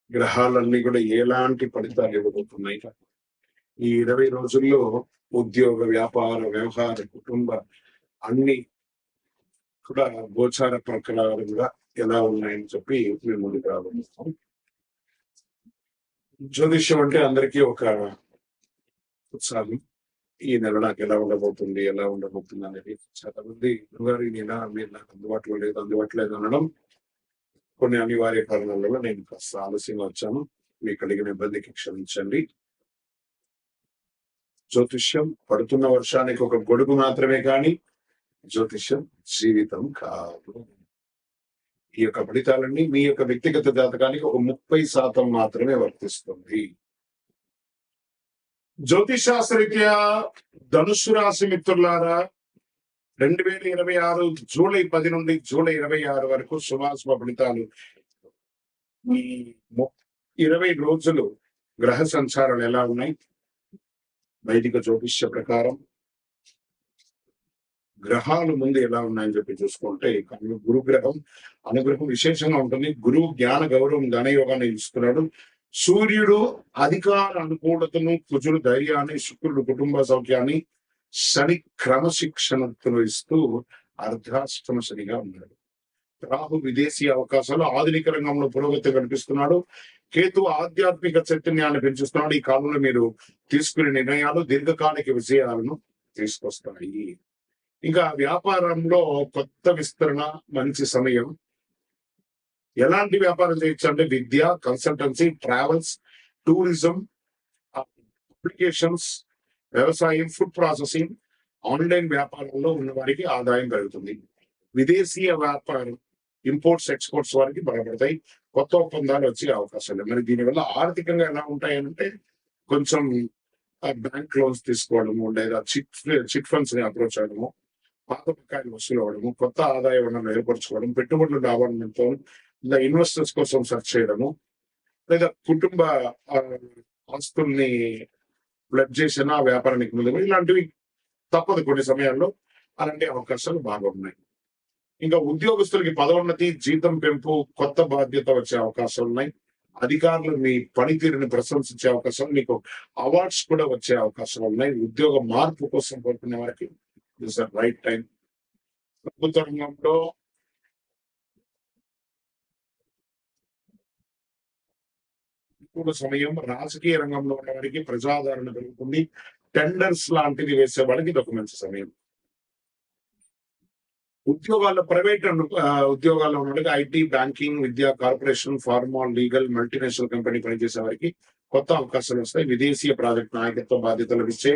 గ్రహాలన్నీ కూడా ఎలాంటి ఫలితాలు ఇవ్వబోతున్నాయి. ఈ 20 రోజుల్లో ఉద్యోగ, వ్యాపార, వ్యవహార, కుటుంబ అన్ని కూడా గోచార ప్రకారంగా ఎలా ఉన్నాయని చెప్పి మేము ముందుకు రాబోతున్నాం. జ్యోతిష్యం అంటే అందరికీ ఒక ఉత్సాహం. ఈ నెల నాకు ఎలా ఉండబోతుంది అనేది చాలా మంది గురుగారు ఈ నెల మీరు నాకు అందుబాటులో లేదు అనడం కొన్ని అనివార్య కారణాల వల్ల నేను కాస్త ఆలస్యంగా వచ్చాను. మీకు కలిగిన ఇబ్బందికి క్షమించండి. జ్యోతిష్యం పడుతున్న వర్షానికి ఒక గొడుగు మాత్రమే కానీ జ్యోతిష్యం జీవితం కాదు. ఈ యొక్క ఫలితాలన్నీ మీ యొక్క వ్యక్తిగత జాతకానికి ఒక 30% మాత్రమే వర్తిస్తుంది. జ్యోతిషాస్త్రరీత్యా ధనుస్సు రాశి మిత్రులారా 2026 జూలై 10 నుండి జూలై 26 వరకు శుభాశుభ ఫలితాలు. ఈ 20 రోజులు గ్రహ సంచారాలు ఎలా ఉన్నాయి? వైదిక జ్యోతిష్య ప్రకారం గ్రహాలు ముందు ఎలా ఉన్నాయని చెప్పి చూసుకుంటే గురు గ్రహం అనుగ్రహం విశేషంగా ఉంటుంది. గురువు జ్ఞాన గౌరవం ధనయోగాన్ని ఇస్తున్నాడు. సూర్యుడు అధికార అనుకూలతను, కుజుడు ధైర్యాన్ని, శుక్రుడు కుటుంబ సౌఖ్యాన్ని, శని క్రమశిక్షణను ఇస్తూ అర్ధాష్టమ శనిగా ఉన్నాడు. రాహు విదేశీ అవకాశాలు, ఆధునిక రంగంలో పురోగతి కనిపిస్తున్నాడు. కేతు ఆధ్యాత్మిక చైతన్యాన్ని పెంచుస్తున్నాడు. ఈ కాలంలో మీరు తీసుకునే నిర్ణయాలు దీర్ఘకాలిక విజయాలను తీసుకొస్తాయి. ఇంకా వ్యాపారంలో కొత్త విస్తరణ మంచి సమయం. ఎలాంటి వ్యాపారం చేయొచ్చు అంటే విద్య, కన్సల్టెన్సీ, ట్రావెల్స్, టూరిజం, అప్లికేషన్స్, వ్యవసాయం, ఫుడ్ ప్రాసెసింగ్, ఆన్లైన్ వ్యాపారంలో ఉన్న వారికి ఆదాయం పెరుగుతుంది. విదేశీయ వ్యాపారం, ఇంపోర్ట్స్ ఎక్స్పోర్ట్స్ వారికి బలపడతాయి. కొత్త ఒప్పందాలు వచ్చే అవకాశాలు. మరి దీనివల్ల ఆర్థికంగా ఎలా ఉంటాయంటే కొంచెం బ్యాంక్ లోన్స్ తీసుకోవడము, లేదా చిట్ ఫండ్స్ ని అప్రోచ్ అవ్వడము, పాత బకాయిలు వసూలు అవ్వడము, కొత్త ఆదాయ వనరులు ఏర్పరచుకోవడం, పెట్టుబడులు లాభాలతో లేదా ఇన్వెస్టర్స్ కోసం సెర్చ్ చేయడము, లేదా కుటుంబ ఆస్తుల్ని ఫ్లడ్ చేసిన వ్యాపారానికి ముందు ఇలాంటివి తప్పదు. కొన్ని సమయాల్లో అలాంటి అవకాశాలు బాగా ఉన్నాయి. ఇంకా ఉద్యోగస్తులకి పదోన్నతి, జీతం పెంపు, కొత్త బాధ్యత వచ్చే అవకాశాలు ఉన్నాయి. అధికారులు మీ పనితీరుని ప్రశంసించే అవకాశాలు, మీకు అవార్డ్స్ కూడా వచ్చే అవకాశాలు ఉన్నాయి. ఉద్యోగ మార్పు కోసం కోరుకునే వారికి దిస్ ద రైట్ టైం. ప్రభుత్వ రంగంలో సమయం, రాజకీయ రంగంలో ఉన్న వారికి ప్రజాదరణ పెరుగుతుంది. టెండర్స్ లాంటిది వేసే వాళ్ళకి ఇది ఒక మంచి సమయం. ఉద్యోగాల్లో ప్రైవేట్ ఉద్యోగాల్లో ఉన్న ఐటీ, బ్యాంకింగ్, విద్యా, corporation, pharma, legal, multinational company పనిచేసే వారికి కొత్త అవకాశాలు వస్తాయి. విదేశీయ ప్రాజెక్ట్ నాయకత్వ బాధ్యతలు ఇచ్చే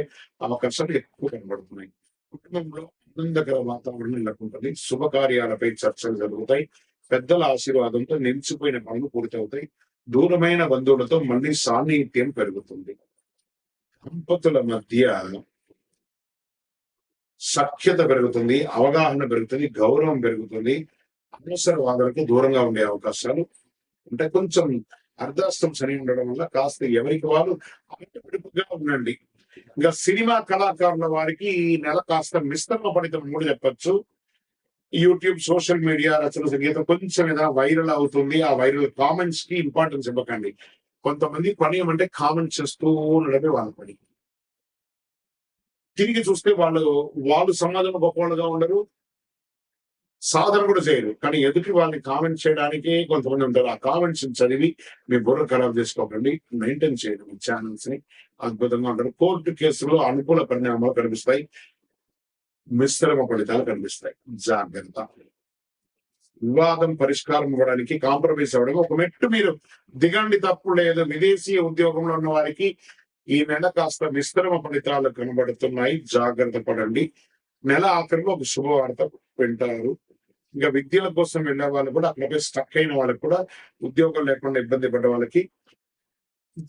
అవకాశాలు ఎక్కువ కనబడుతున్నాయి. కుటుంబంలో ఆనందకర వాతావరణం నెలకొంటుంది. శుభకార్యాలపై చర్చలు జరుగుతాయి. పెద్దల ఆశీర్వాదంతో నిలిచిపోయిన పనులు పూర్తవుతాయి. దూరమైన బంధువులతో మళ్ళీ సాన్నిహిత్యం పెరుగుతుంది. దంపతుల మధ్య సఖ్యత పెరుగుతుంది, అవగాహన పెరుగుతుంది, గౌరవం పెరుగుతుంది. అనవసరవాదాలకు దూరంగా ఉండే అవకాశాలు అంటే కొంచెం అర్ధాష్టం శని ఉండడం వల్ల కాస్త ఎవరికి వాళ్ళు అడుపుగా ఉండండి. ఇంకా సినిమా కళాకారుల వారికి ఈ నెల కాస్త మిశ్రమ ఫలితం కూడా చెప్పచ్చు. యూట్యూబ్, సోషల్ మీడియా, రచన, సంగీతం కొంచెం ఏదైనా వైరల్ అవుతుంది. ఆ వైరల్ కామెంట్స్ కి ఇంపార్టెన్స్ ఇవ్వకండి. కొంతమంది పని ఏమంటే కామెంట్ చేస్తూ ఉండడమే వాళ్ళ పని. తిరిగి చూస్తే వాళ్ళు సమాజంలో గొప్పవాళ్ళుగా ఉండరు, సాధన కూడా చేయరు. కానీ ఎదుటి వాళ్ళని కామెంట్ చేయడానికి కొంతమంది ఉంటారు. ఆ కామెంట్స్ చదివి మీ బుర్ర ఖరాబ్ చేసుకోకండి. మెయింటైన్ చేయడం మీ ఛానల్స్ ని. అద్భుతంగా ఉంటారు. కోర్టు కేసులో అనుకూల పరిణామాలు కనిపిస్తాయి, మిశ్రమ ఫలితాలు కనిపిస్తాయి. జాగ్రత్త. వివాదం పరిష్కారం ఇవ్వడానికి కాంప్రమైజ్ అవ్వడానికి ఒక మెట్టు మీరు దిగండి, తప్పు లేదు. విదేశీ ఉద్యోగంలో ఉన్న వారికి ఈ నెల కాస్త మిశ్రమ ఫలితాలు కనబడుతున్నాయి. జాగ్రత్త పడండి. నెల ఆఖరిలో ఒక శుభవార్త వింటారు. ఇంకా విద్యల కోసం వెళ్ళే వాళ్ళు కూడా, అక్కడపై స్టక్ అయిన వాళ్ళకి కూడా, ఉద్యోగం లేకుండా ఇబ్బంది పడ్డ వాళ్ళకి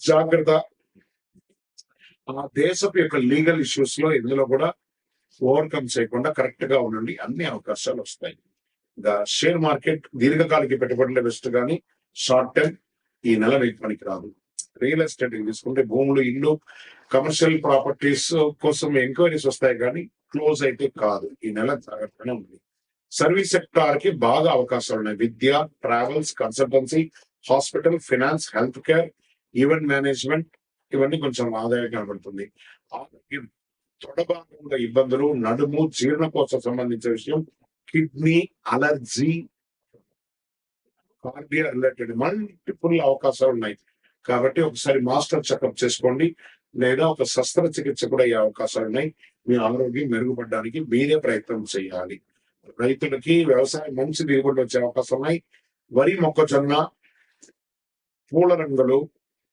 జాగ్రత్త. ఆ దేశపు యొక్క లీగల్ ఇష్యూస్ లో ఇందులో కూడా ఓవర్కమ్ చేయకుండా కరెక్ట్ గా ఉండండి. అన్ని అవకాశాలు వస్తాయి. ఇంకా షేర్ మార్కెట్ దీర్ఘకాలిక పెట్టుబడుల బెస్ట్ కానీ షార్ట్ టర్మ్ ఈ నెల మీకు పనికి రాదు. రియల్ ఎస్టేట్ తీసుకుంటే భూములు, ఇల్లు, కమర్షియల్ ప్రాపర్టీస్ కోసం ఎంక్వైరీస్ వస్తాయి కానీ క్లోజ్ అయితే కాదు. ఈ నెల జాగ్రత్తగానే ఉంది. సర్వీస్ సెక్టార్ కి బాగా అవకాశాలు ఉన్నాయి. విద్య, travels, consultancy, hospital, finance, health care, event management ఇవన్నీ కొంచెం ఆదాయం కనబడుతుంది. ఆరోగ్యం, తొడ భాగంలో ఇబ్బందులు, నడుము, జీర్ణకోశ సంబంధించిన విషయం, kidney, allergy, cardia related multiple అవకాశాలు ఉన్నాయి. కాబట్టి ఒకసారి మాస్టర్ చెకప్ చేసుకోండి, లేదా ఒక శస్త్రచికిత్స కూడా అయ్యే అవకాశాలు ఉన్నాయి. మీ ఆరోగ్యం మెరుగుపడడానికి మీరే ప్రయత్నం చేయాలి. రైతులకి వ్యవసాయం మంచి దిగుబడి వచ్చే అవకాశం ఉన్నాయి. వరి, మొక్కజొన్న, పూల రంగులు,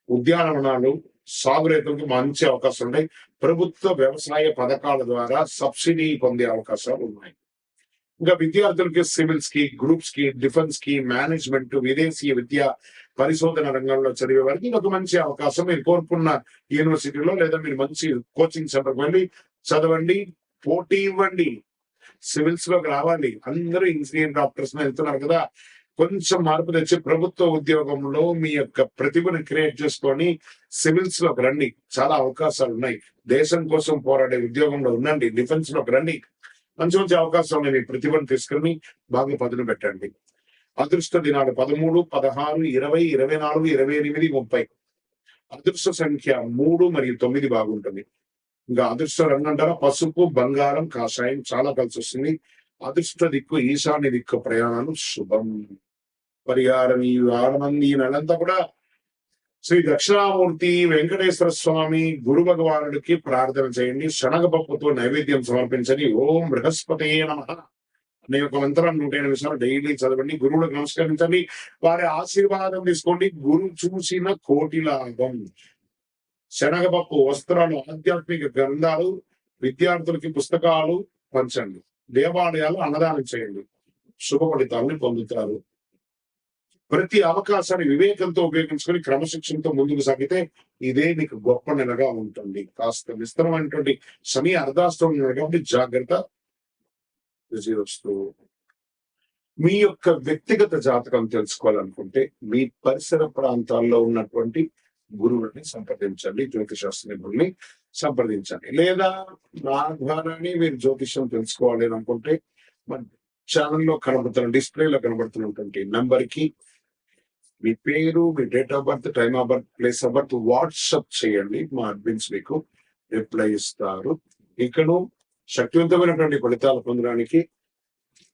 ఉద్యానవనాలు సాగు రైతులకు మంచి అవకాశాలు ఉన్నాయి. ప్రభుత్వ వ్యవసాయ పథకాల ద్వారా సబ్సిడీ పొందే అవకాశాలు ఉన్నాయి. ఇంకా విద్యార్థులకి సివిల్స్ కి, గ్రూప్స్ కి, డిఫెన్స్ కి, మేనేజ్మెంట్, విదేశీ విద్య, పరిశోధన రంగంలో చదివే వారికి ఒక మంచి అవకాశం. మీరు కోరుకున్న యూనివర్సిటీలో లేదా మీరు మంచి కోచింగ్ సెంటర్కి వెళ్ళి చదవండి, పోటీ ఇవ్వండి, సివిల్స్ లోకి రావాలి. అందరూ ఇంజనీర్, డాక్టర్స్ వెళ్తున్నారు కదా, కొంచెం మార్పు తెచ్చి ప్రభుత్వ ఉద్యోగంలో మీ యొక్క ప్రతిభను క్రియేట్ చేసుకొని సివిల్స్ లోకి రండి. చాలా అవకాశాలు ఉన్నాయి. దేశం కోసం పోరాడే ఉద్యోగంలో ఉండండి, డిఫెన్స్ లోకి రండి. మంచి మంచి అవకాశాలు మీ ప్రతిభను తీసుకుని బాగా పదును పెట్టండి. అదృష్ట దినాలు 13, 16, 20, 24, 28, 30. అదృష్ట సంఖ్య 3 మరియు 9 బాగుంటుంది. ఇంకా అదృష్ట రంగు అంటారా, పసుపు, బంగారం, కాషాయం చాలా కలిసి వస్తుంది. అదృష్ట దిక్కు ఈశాన్య దిక్కు ప్రయాణాలు శుభం. పరిహారం ఈ వారమంది ఈ నెలంతా కూడా శ్రీ దక్షిణామూర్తి వెంకటేశ్వర స్వామి గురు భగవానుడికి ప్రార్థన చేయండి. శనగపప్పుతో నైవేద్యం సమర్పించండి. ఓం బృహస్పతయే నమః అనే ఒక మంత్రం 108 సార్లు డైలీ చదవండి. గురువులకు నమస్కరించండి, వారి ఆశీర్వాదం తీసుకోండి. గురు చూసిన కోటి లాభం. శనగపప్పు, వస్త్రాలు, ఆధ్యాత్మిక గ్రంథాలు, విద్యార్థులకి పుస్తకాలు పంచండి. దేవాలయాలు అన్నదానం చేయండి. శుభ ఫలితాలను పొందుతారు. ప్రతి అవకాశాన్ని వివేకంతో ఉపయోగించుకొని క్రమశిక్షణతో ముందుకు సాగితే ఇదే మీకు గొప్ప నెలగా ఉంటుంది. కాస్త విస్తరమైనటువంటి శని అర్ధాష్టం కాబట్టి జాగ్రత్త. మీ యొక్క వ్యక్తిగత జాతకం తెలుసుకోవాలనుకుంటే మీ పరిసర ప్రాంతాల్లో ఉన్నటువంటి గురువుని సంప్రదించండి, జ్యోతిషాస్త్ర నిపుణుల్ని సంప్రదించండి. లేదా నా ద్వారానే మీరు జ్యోతిషం తెలుసుకోవాలి అనుకుంటే మన ఛానల్లో కనబడుతున్న, డిస్ప్లేలో కనబడుతున్నటువంటి నెంబర్ కి మీ పేరు, మీ date of birth, time of birth, place of birth WhatsApp చేయండి. మా అడ్మిన్స్ మీకు రిప్లై ఇస్తారు. ఇక్కడ శక్తివంతమైనటువంటి ఫలితాలు పొందడానికి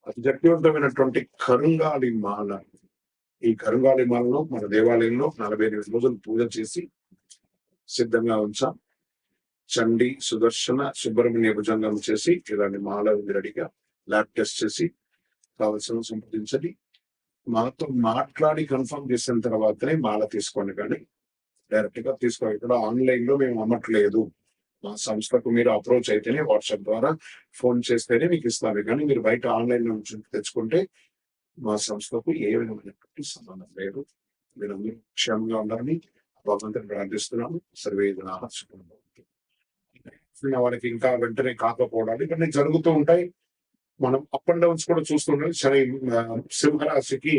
అతి శక్తివంతమైనటువంటి కరుంగాలి మాల, ఈ కరుంగాలి మాలను మన దేవాలయంలో 48 రోజులు పూజ చేసి సిద్ధంగా ఉంచాం. చండి, సుదర్శన, సుబ్రహ్మణ్య భుజంగం చేసి ఇలాంటి మాల రెడీగా ల్యాబ్ టెస్ట్ చేసి కావలసిన సంప్రదించండి. మాతో మాట్లాడి కన్ఫర్మ్ చేసిన తర్వాతనే మాల తీసుకోండి, కానీ డైరెక్ట్ గా తీసుకోండి. ఇక్కడ ఆన్లైన్ లో మేము అమ్మట్లేదు. మా సంస్థకు మీరు అప్రోచ్ అయితేనే, వాట్సాప్ ద్వారా ఫోన్ చేస్తేనే మీకు ఇస్తాను. కానీ మీరు బయట ఆన్లైన్ నుంచి తెచ్చుకుంటే మా సంస్థకు ఏ విధమైనటువంటి సంబంధం లేదు. మీరు అందరూ క్షేమంగా ఉండాలని భగవంతుని ప్రార్థిస్తున్నాము. సర్వేదన వాళ్ళకి ఇంకా వెంటనే కాకపోవడాలు ఇవన్నీ జరుగుతూ ఉంటాయి. మనం అప్ అండ్ డౌన్స్ కూడా చూస్తుంటాం. శని సింహరాశికి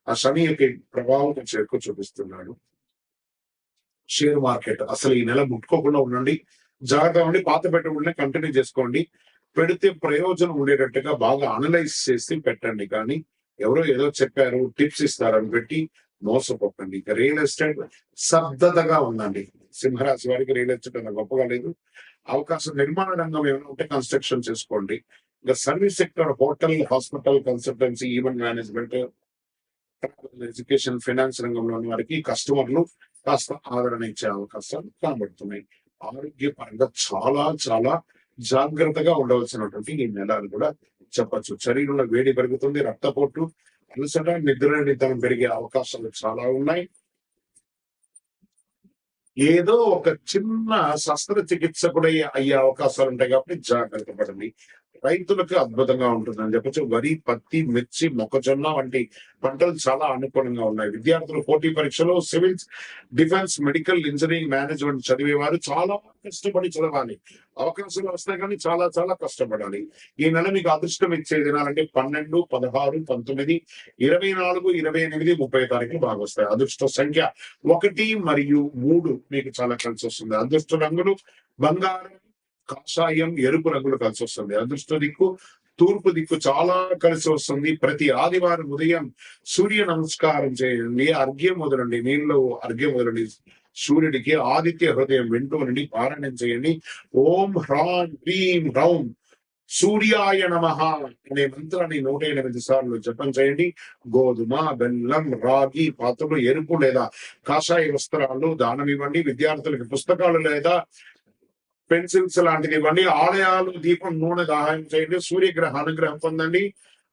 ఆ శని యొక్క ప్రభావం కొంచెం ఎక్కువ చూపిస్తున్నాడు. షేర్ మార్కెట్ అసలు ఈ నెల ముట్టుకోకుండా ఉండండి, జాగ్రత్తగా ఉండి పాత పెట్టుబడులనే కంటిన్యూ చేసుకోండి. పెడితే ప్రయోజనం ఉండేటట్టుగా బాగా అనలైజ్ చేసి పెట్టండి. కానీ ఎవరో ఏదో చెప్పారు, టిప్స్ ఇస్తారని పెట్టి మోసపోకండి. ఇక రియల్ ఎస్టేట్ స్తబ్దతగా ఉందండి. సింహరాశి వారికి రియల్ ఎస్టేట్ అంత గొప్పగా లేదు. అవకాశం నిర్మాణ రంగం ఏమైనా ఉంటే కన్స్ట్రక్షన్ చేసుకోండి. ఇంకా service sector, hotel, hospital, consultancy, event management, education, finance రంగంలోని వారికి కస్టమర్లు కాస్త ఆదరణ ఇచ్చే అవకాశాలు కనబడుతున్నాయి. ఆరోగ్యపరంగా చాలా చాలా జాగ్రత్తగా ఉండవలసినటువంటి ఈ నెలలు కూడా చెప్పచ్చు. శరీరంలో వేడి పెరుగుతుంది, రక్తపోటు, అలసట, నిద్రనితనం పెరిగే అవకాశాలు చాలా ఉన్నాయి. ఏదో ఒక చిన్న శస్త్రచికిత్స కూడా అయ్యే అవకాశాలు ఉంటాయి కాబట్టి జాగ్రత్త పడండి. రైతులకు అద్భుతంగా ఉంటుందని చెప్పచ్చు. వరి, పత్తి, మిర్చి, మొక్కజొన్న వంటి పంటలు చాలా అనుకూలంగా ఉన్నాయి. విద్యార్థులు పోటీ పరీక్షలో civils, defence, medical, engineering, management చదివేవారు చాలా కష్టపడి చదవాలి. అవకాశాలు వస్తాయి కానీ చాలా చాలా కష్టపడాలి. ఈ నెల మీకు అదృష్టం ఇచ్చే దినాలంటే 12, 16, 19, 24, 28, 30 తారీఖులు బాగా వస్తాయి. అదృష్ట సంఖ్య 1 మరియు 3 మీకు చాలా కలిసి వస్తుంది. అదృష్ట రంగులు బంగారం, కాషాయం, ఎరుపు రంగులు కలిసి వస్తుంది. అదృష్ట దిక్కు తూర్పు దిక్కు చాలా కలిసి వస్తుంది. ప్రతి ఆదివారం ఉదయం సూర్య నమస్కారం చేయండి, అర్ఘ్యం వదలండి, నీళ్ళు అర్ఘ్యం వదలండి సూర్యుడికి. ఆదిత్య హృదయం వింటూ నుండి పారాయణం చేయండి. ఓం హ్రాం హ్రీం హ్రౌం సూర్యాయ నమః అనే మంత్రాన్ని 108 సార్లు జపం చేయండి. గోధుమ, బెల్లం, రాగి పాత్రలు, ఎరుపు లేదా కాషాయ వస్త్రాలు దానం ఇవ్వండి. విద్యార్థులకు పుస్తకాలు లేదా పెన్సిల్స్ లాంటిది ఇవ్వండి. ఆలయాలు దీపం నూనె దానం చేయండి. సూర్యగ్రహ అనుగ్రహం పొందండి.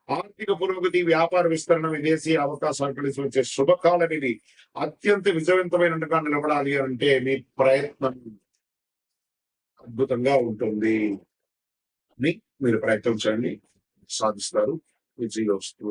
ఆర్థిక పురోగతి, వ్యాపార విస్తరణ, విదేశీ అవకాశాలు కలిసి వచ్చే శుభకాలం ఇది. అత్యంత విజయవంతమైనట్టుగా నిలబడాలి అంటే మీ ప్రయత్నం అద్భుతంగా ఉంటుంది అని మీరు ప్రయత్నం చేయండి, సాధిస్తారు. విజయోస్తు.